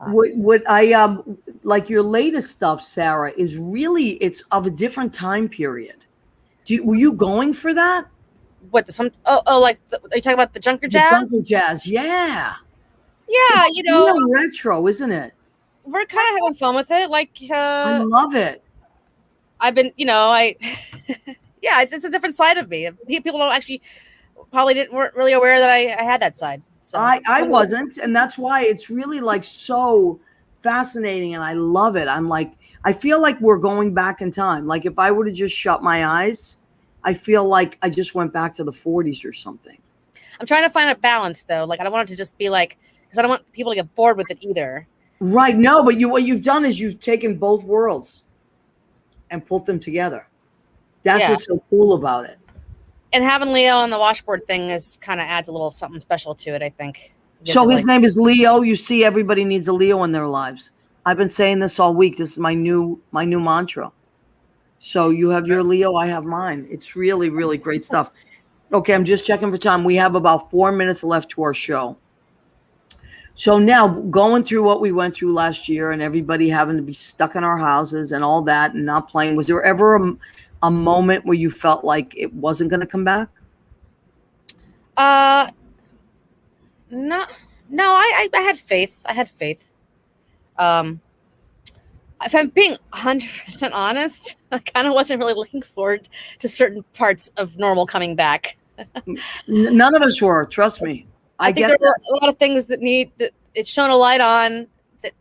What I like your latest stuff, Sarah, is really it's of a different time period. Were you going for that? What are you talking about the Junker Jazz? The Junker Jazz, yeah. Yeah, it's real retro, isn't it? We're kind of having fun with it. Like I love it. I've been, yeah, it's a different side of me. People don't actually weren't really aware that I had that side. So I wasn't, and that's why it's really like so fascinating, and I love it. I'm like, I feel like we're going back in time. Like if I were to just shut my eyes, I feel like I just went back to the 40s or something. I'm trying to find a balance though. Like I don't want it to just be like, because I don't want people to get bored with it either. Right. No, but what you've done is you've taken both worlds and put them together. That's what's so cool about it. And having Leo on the washboard thing kind of adds a little something special to it, I think. So his name is Leo. You see, everybody needs a Leo in their lives. I've been saying this all week. This is my new mantra. So you have your Leo, I have mine. It's really, really great stuff. Okay, I'm just checking for time. We have about 4 minutes left to our show. So now going through what we went through last year and everybody having to be stuck in our houses and all that and not playing, was there ever a moment where you felt like it wasn't going to come back? No, I had faith. If I'm being 100% honest, I kind of wasn't really looking forward to certain parts of normal coming back. None of us were, trust me. I think there were a lot of things that it's shown a light on that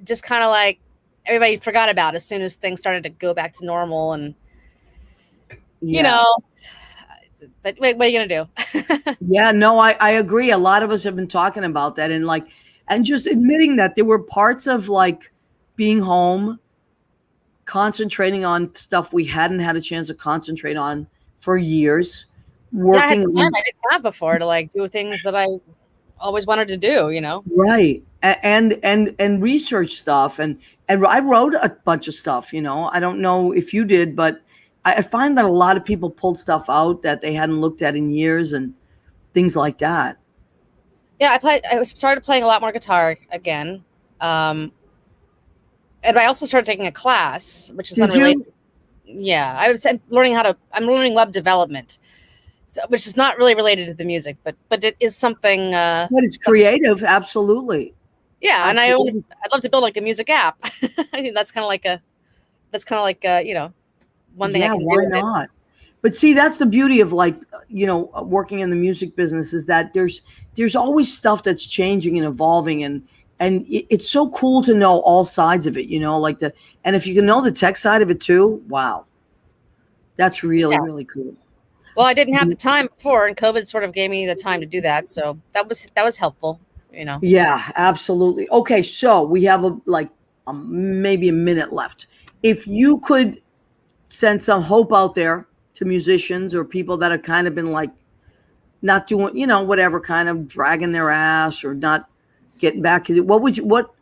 just kind of like everybody forgot about as soon as things started to go back to normal. And, but what are you going to do? Yeah, no, I agree. A lot of us have been talking about that and just admitting that there were parts of like being home, concentrating on stuff we hadn't had a chance to concentrate on for years. Working I didn't have before to like do things that I always wanted to do, Right. And research stuff. And I wrote a bunch of stuff, I don't know if you did, but I find that a lot of people pulled stuff out that they hadn't looked at in years and things like that. Yeah, I started playing a lot more guitar again. And I also started taking a class, which is unrelated. Yeah, I'm learning web development, which is not really related to the music, but it is something. But it's creative, absolutely. Yeah, and I'd love to build like a music app. I think that's kind of like one thing I can do. Why not? But see, that's the beauty of working in the music business is that there's always stuff that's changing and evolving and it's so cool to know all sides of it, and if you can know the tech side of it too, wow. That's really, really cool. Well, I didn't have the time before, and COVID sort of gave me the time to do that. So that was helpful, you know. Yeah, absolutely. Okay, so we have maybe a minute left. If you could send some hope out there to musicians or people that have kind of been like not doing, whatever, kind of dragging their ass or not getting back to it,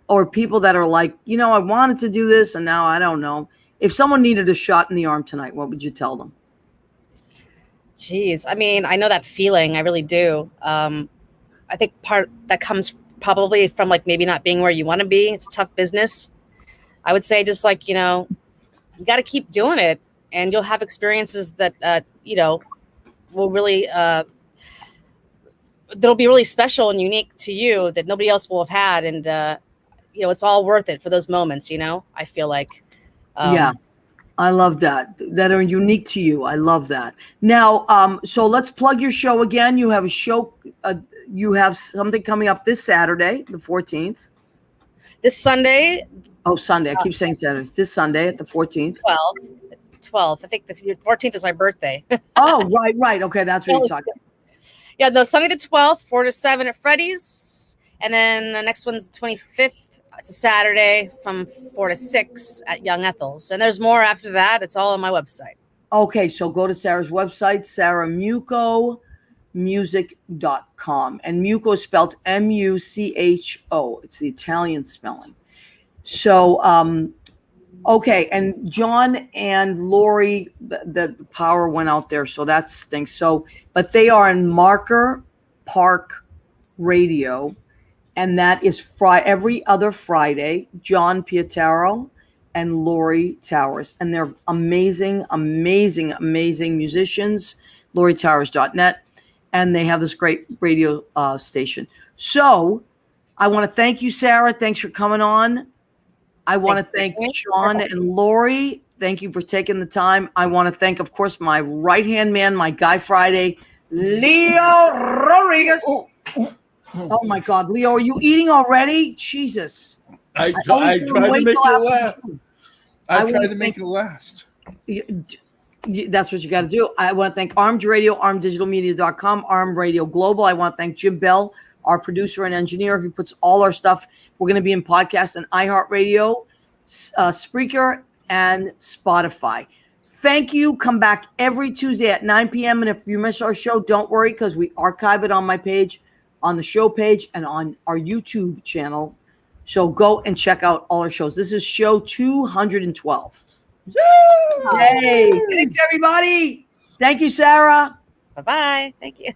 or people that are like, I wanted to do this and now I don't know. If someone needed a shot in the arm tonight, what would you tell them? Jeez, I mean, I know that feeling. I really do. I think part that comes probably from like maybe not being where you want to be. It's tough business. I would say just like, you got to keep doing it, and you'll have experiences that, will really, that'll be really special and unique to you that nobody else will have had. And, it's all worth it for those moments, I feel like. Yeah. I love that are unique to you. I love that. Now, so let's plug your show again. You have a show. You have something coming up this Saturday, the 14th. This Sunday. Oh, Sunday. I keep saying Saturdays. This Sunday at the 14th. 12th. I think the 14th is my birthday. Oh, right. Okay, that's what you're talking about. Yeah, no, Sunday the 12th, 4 to 7 at Freddy's. And then the next one's the 25th. It's a Saturday from 4 to 6 at Young Ethel's. And there's more after that. It's all on my website. Okay, so go to Sarah's website, sarahmuchomusic.com. And Mucho is spelled M-U-C-H-O. It's the Italian spelling. So, okay, and John and Lori, the power went out there, so that stinks. So, but they are in Marker Park Radio. And that is every other Friday, John Pietaro and Lori Towers. And they're amazing, amazing, amazing musicians, LoriTowers.net. And they have this great radio station. So I want to thank you, Sarah. Thanks for coming on. I want to thank John and Lori. Thank you for taking the time. I want to thank, of course, my right-hand man, my Guy Friday, Leo Rodriguez. Oh my God, Leo, are you eating already? Jesus. I tried to make it last. I tried to make it last. That's what you got to do. I want to thank Armed Radio, armeddigitalmedia.com, Armed Radio Global. I want to thank Jim Bell, our producer and engineer, who puts all our stuff. We're going to be in podcast and iHeartRadio, Spreaker, and Spotify. Thank you. Come back every Tuesday at 9 p.m. And if you miss our show, don't worry, because we archive it on my page, on the show page, and on our YouTube channel. So go and check out all our shows. This is show 212. Yay! Thanks, everybody. Thank you, Sarah. Bye-bye. Thank you.